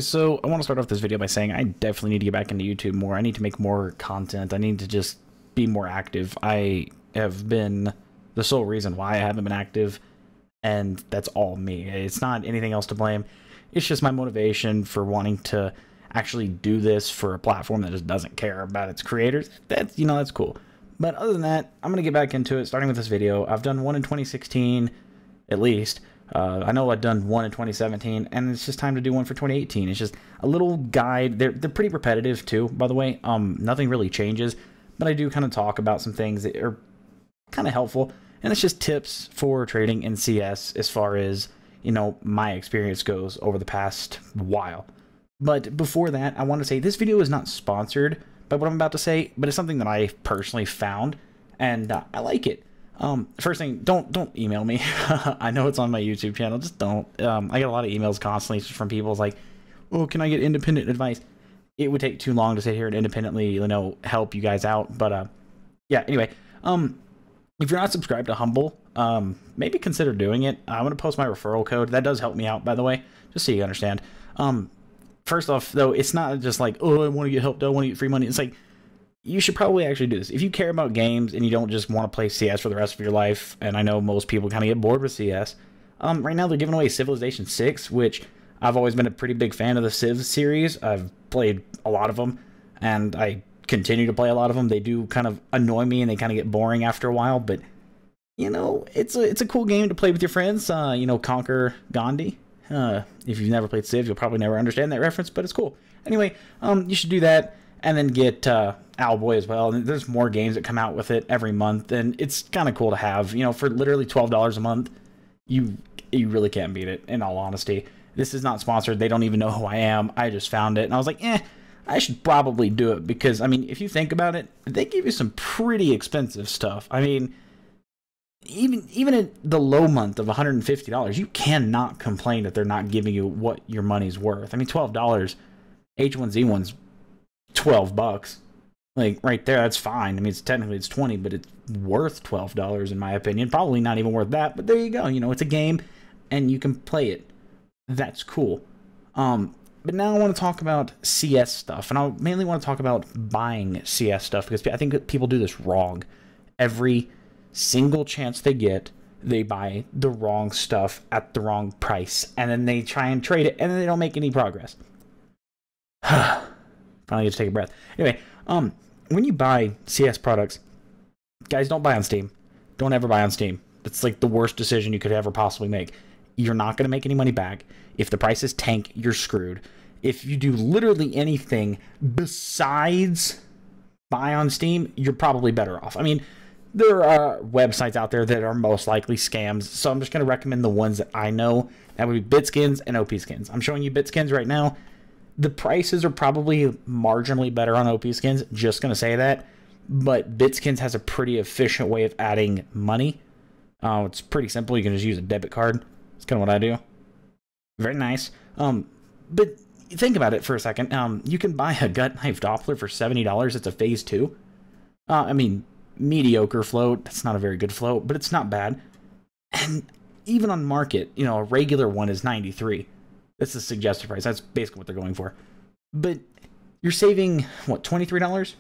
So I want to start off this video by saying I definitely need to get back into YouTube more. I need to make more content. I need to just be more active. I have been the sole reason why I haven't been active, and that's all me. It's not anything else to blame. It's just my motivation for wanting to actually do this for a platform that just doesn't care about its creators. That's cool. But other than that, I'm going to get back into it, starting with this video. I've done one in 2016, at least. I know I've done one in 2017, and it's just time to do one for 2018. It's just a little guide. They're pretty repetitive too, by the way. Nothing really changes, but I do kind of talk about some things that are kind of helpful, and it's just tips for trading in CS as far as, my experience goes over the past while. But before that, I want to say this video is not sponsored by what I'm about to say, but it's something that I personally found, and I like it. First thing, don't email me. I know it's on my YouTube channel. Just don't. I get a lot of emails constantly from people like, "Oh, can I get independent advice?" It would take too long to sit here and independently, help you guys out. But yeah. Anyway, if you're not subscribed to Humble, maybe consider doing it. I'm gonna post my referral code. That does help me out, by the way, just so you understand. First off, though, it's not just like, "Oh, I want to get helped. I want to get free money." It's like, you should probably actually do this. If you care about games and you don't just want to play CS for the rest of your life, and I know most people kind of get bored with CS, right now they're giving away Civilization 6, which I've always been a pretty big fan of the Civ series. I've played a lot of them, and I continue to play a lot of them. They do kind of annoy me, and they kind of get boring after a while, but, it's a cool game to play with your friends. Conquer Gandhi. If you've never played Civ, you'll probably never understand that reference, but it's cool. Anyway, you should do that. And then get Owlboy as well. And there's more games that come out with it every month, and it's kind of cool to have. For literally $12 a month, you really can't beat it, in all honesty. This is not sponsored. They don't even know who I am. I just found it, and I was like, I should probably do it, because, if you think about it, they give you some pretty expensive stuff. Even at the low month of $150, you cannot complain that they're not giving you what your money's worth. $12, H1Z1's $12, like right there. That's fine. Technically it's 20, but it's worth $12 in my opinion. Probably not even worth that, but there you go. It's a game and you can play it. That's cool. But now I want to talk about CS stuff, and I mainly want to talk about buying CS stuff, because I think that people do this wrong. Every single chance they get, they buy the wrong stuff at the wrong price, and then they try and trade it, and then they don't make any progress. Finally get to take a breath. Anyway, when you buy CS products, guys, don't buy on Steam. Don't ever buy on Steam. That's like the worst decision you could ever possibly make. You're not going to make any money back. If the prices tank, you're screwed. If you do literally anything besides buy on Steam, you're probably better off. There are websites out there that are most likely scams, so I'm just going to recommend the ones that I know. That would be BitSkins and OP Skins. I'm showing you BitSkins right now. The prices are probably marginally better on OP Skins, just going to say that. But BitSkins has a pretty efficient way of adding money. It's pretty simple. You can just use a debit card. That's kind of what I do. Very nice. But think about it for a second. You can buy a gut knife Doppler for $70. It's a phase 2. Mediocre float. That's not a very good float, but it's not bad. And even on market, a regular one is 93. That's the suggested price. That's basically what they're going for. But you're saving, what, $23?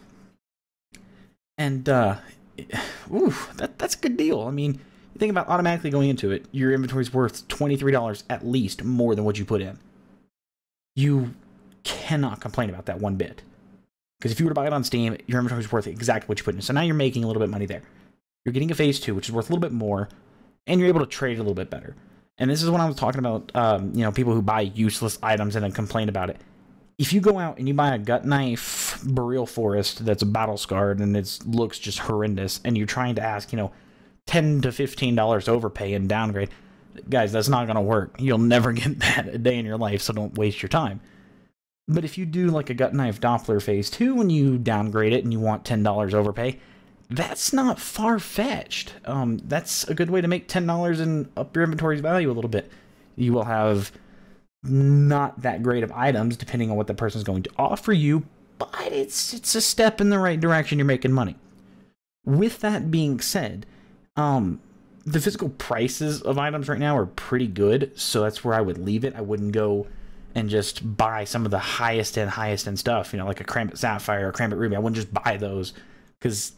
And, that's a good deal. You think about automatically going into it, your inventory's worth $23 at least more than what you put in. You cannot complain about that one bit. Because if you were to buy it on Steam, your inventory's worth exactly what you put in. So now you're making a little bit of money there. You're getting a phase 2, which is worth a little bit more, and you're able to trade a little bit better. And this is what I was talking about, people who buy useless items and then complain about it. If you go out and you buy a gut knife Boreal Forest that's a battle scarred and it looks just horrendous, and you're trying to ask, $10 to $15 overpay and downgrade, guys, that's not going to work. You'll never get that a day in your life, so don't waste your time. But if you do like a gut knife Doppler phase 2 and you downgrade it and you want $10 overpay, that's not far-fetched. That's a good way to make $10 and up your inventory's value a little bit. You will have not that great of items, depending on what the person's going to offer you, but it's a step in the right direction. You're making money. With that being said, the physical prices of items right now are pretty good, so that's where I would leave it. I wouldn't go and just buy some of the highest end stuff, you know, like a Karambit Sapphire or a Karambit Ruby. I wouldn't just buy those, because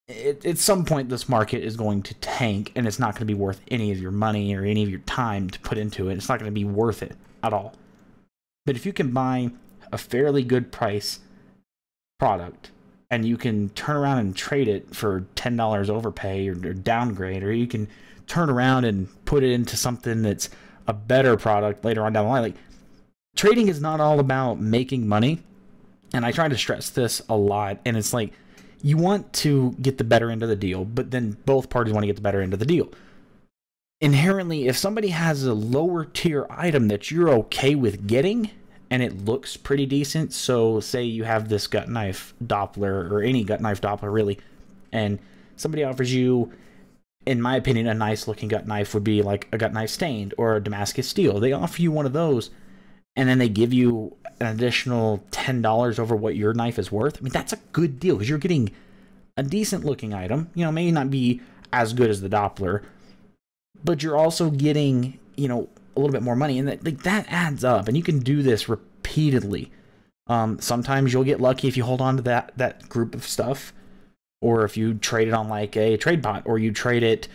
at some point this market is going to tank, and it's not going to be worth any of your money or any of your time to put into it. It's not going to be worth it at all. But if you can buy a fairly good price product, and you can turn around and trade it for $10 overpay or downgrade, or you can turn around and put it into something that's a better product later on down the line. Like, trading is not all about making money, and I try to stress this a lot, and it's like, you want to get the better end of the deal, but then both parties want to get the better end of the deal. Inherently, if somebody has a lower tier item that you're okay with getting, and it looks pretty decent, so say you have this gut knife Doppler, or any gut knife Doppler really, and somebody offers you, in my opinion, a nice looking gut knife would be like a gut knife stained or a Damascus steel. They offer you one of those, and then they give you an additional $10 over what your knife is worth. I mean, that's a good deal, because you're getting a decent looking item. You know, may not be as good as the Doppler, but you're also getting, you know, a little bit more money, and that adds up, and you can do this repeatedly. Sometimes you'll get lucky if you hold on to that group of stuff, or if you trade it on like a trade pot, or you trade it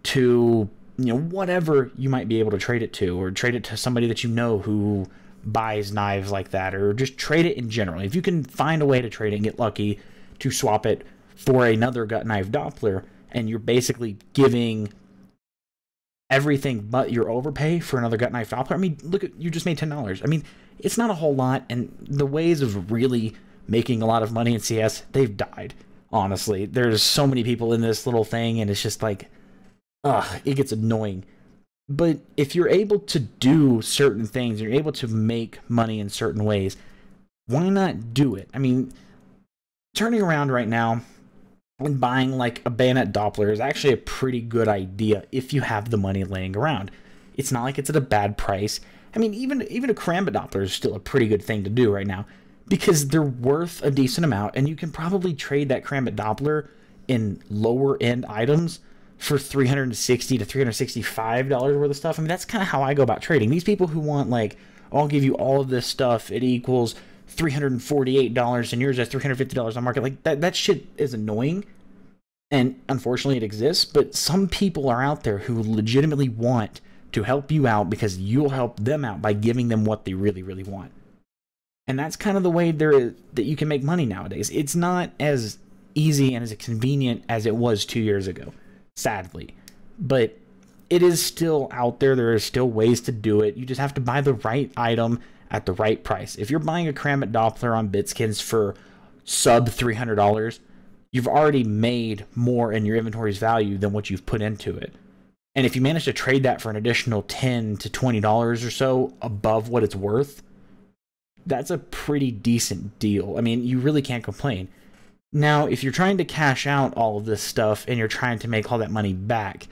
to, you know, whatever you might be able to trade it to, or trade it to somebody that you know who buys knives like that, or just trade it in general. If you can find a way to trade it and get lucky to swap it for another gut knife Doppler, and you're basically giving everything but your overpay for another gut knife Doppler. I mean, look at, you just made $10. I mean, it's not a whole lot, and the ways of really making a lot of money in CS, they've died, honestly. There's so many people in this little thing, and it's just like, it gets annoying. But if you're able to do certain things, you're able to make money in certain ways, why not do it? I mean, turning around right now and buying like a bayonet Doppler is actually a pretty good idea if you have the money laying around. It's not like it's at a bad price. I mean, even a Karambit Doppler is still a pretty good thing to do right now, because they're worth a decent amount, and you can probably trade that Karambit Doppler in lower end items for $360 to $365 worth of stuff. I mean, that's kind of how I go about trading. These people who want, like, I'll give you all of this stuff, it equals $348 and yours at $350 on market, like that shit is annoying, and unfortunately it exists. But some people are out there who legitimately want to help you out, because you'll help them out by giving them what they really, really want. And that's kind of the way that you can make money nowadays. It's not as easy and as convenient as it was 2 years ago, sadly, but it is still out there. There are still ways to do it. You just have to buy the right item at the right price. If you're buying a Karambit Doppler on Bitskins for sub $300, you've already made more in your inventory's value than what you've put into it. And if you manage to trade that for an additional $10 to $20 or so above what it's worth, that's a pretty decent deal. I mean, you really can't complain. Now, if you're trying to cash out all of this stuff and you're trying to make all that money back,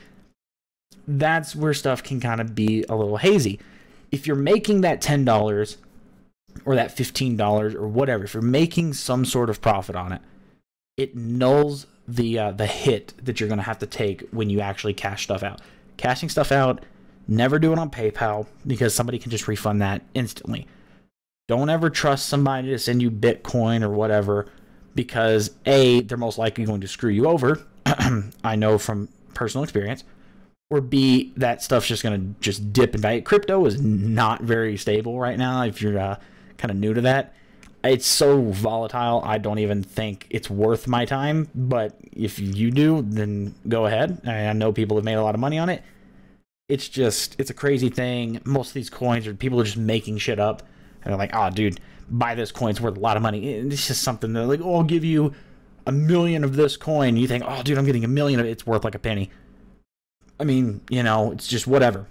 that's where stuff can kind of be a little hazy. If you're making that $10 or that $15 or whatever, if you're making some sort of profit on it, it nulls the hit that you're going to have to take when you actually cash stuff out. Cashing stuff out, never do it on PayPal, because somebody can just refund that instantly. Don't ever trust somebody to send you Bitcoin or whatever, because A, they're most likely going to screw you over. I know from personal experience. Or B, that stuff's just going to just dip in value. Crypto is not very stable right now if you're kind of new to that. It's so volatile, I don't even think it's worth my time. But if you do, then go ahead. I know people have made a lot of money on it. It's a crazy thing. Most of these coins are people are just making shit up. And they're like, oh, dude, buy this coin, it's worth a lot of money. It's just something they're like, oh, I'll give you 1 million of this coin. You think, oh, dude, I'm getting 1 million of it. It's worth like a penny. I mean, you know, it's just whatever.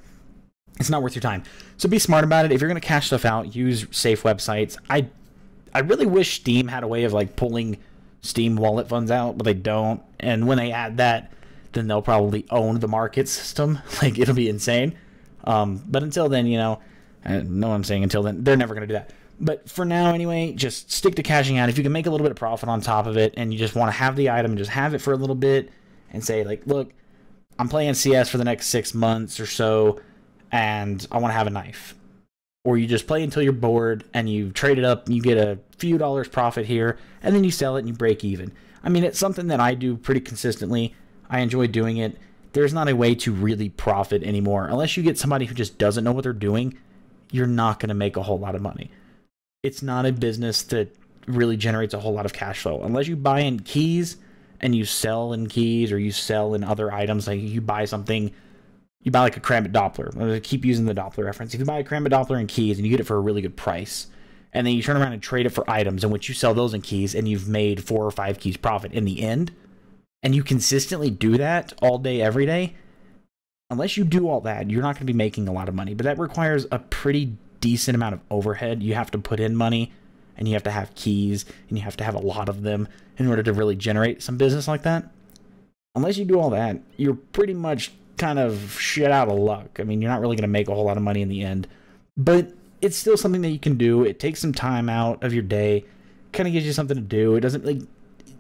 It's not worth your time. So be smart about it. If you're going to cash stuff out, use safe websites. I really wish Steam had a way of like pulling Steam wallet funds out, but they don't. And when they add that, then they'll probably own the market system. Like, it'll be insane. But until then, you know, I know I'm saying until then, they're never going to do that. But for now, anyway, just stick to cashing out. If you can make a little bit of profit on top of it, and you just want to have the item and just have it for a little bit and say, like, look, I'm playing CS for the next 6 months or so, and I want to have a knife. or you just play until you're bored and you trade it up and you get a few dollars profit here and then you sell it and you break even. I mean, it's something that I do pretty consistently. I enjoy doing it. There's not a way to really profit anymore. Unless you get somebody who just doesn't know what they're doing, you're not going to make a whole lot of money. It's not a business that really generates a whole lot of cash flow. Unless you buy in keys and you sell in keys, or you sell in other items, like you buy something, you buy like a Karambit Doppler. I'm going to keep using the Doppler reference. If you buy a Karambit Doppler in keys and you get it for a really good price, and then you turn around and trade it for items in which you sell those in keys and you've made 4 or 5 keys profit in the end, and you consistently do that all day, every day, unless you do all that, you're not going to be making a lot of money. But that requires a pretty decent amount of overhead. You have to put in money, and you have to have keys, and you have to have a lot of them in order to really generate some business like that. Unless you do all that, you're pretty much kind of shit out of luck. I mean, you're not really going to make a whole lot of money in the end, but it's still something that you can do. It takes some time out of your day, kind of gives you something to do. It doesn't, like,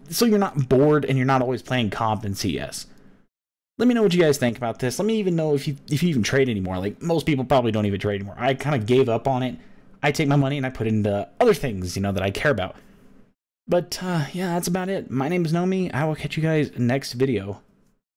so you're not bored and you're not always playing comp in CS. Let me know what you guys think about this. Let me even know if you even trade anymore. Like, most people probably don't even trade anymore. I kind of gave up on it. I take my money and I put it into other things, you know, that I care about. But, yeah, that's about it. My name is Nomi. I will catch you guys next video.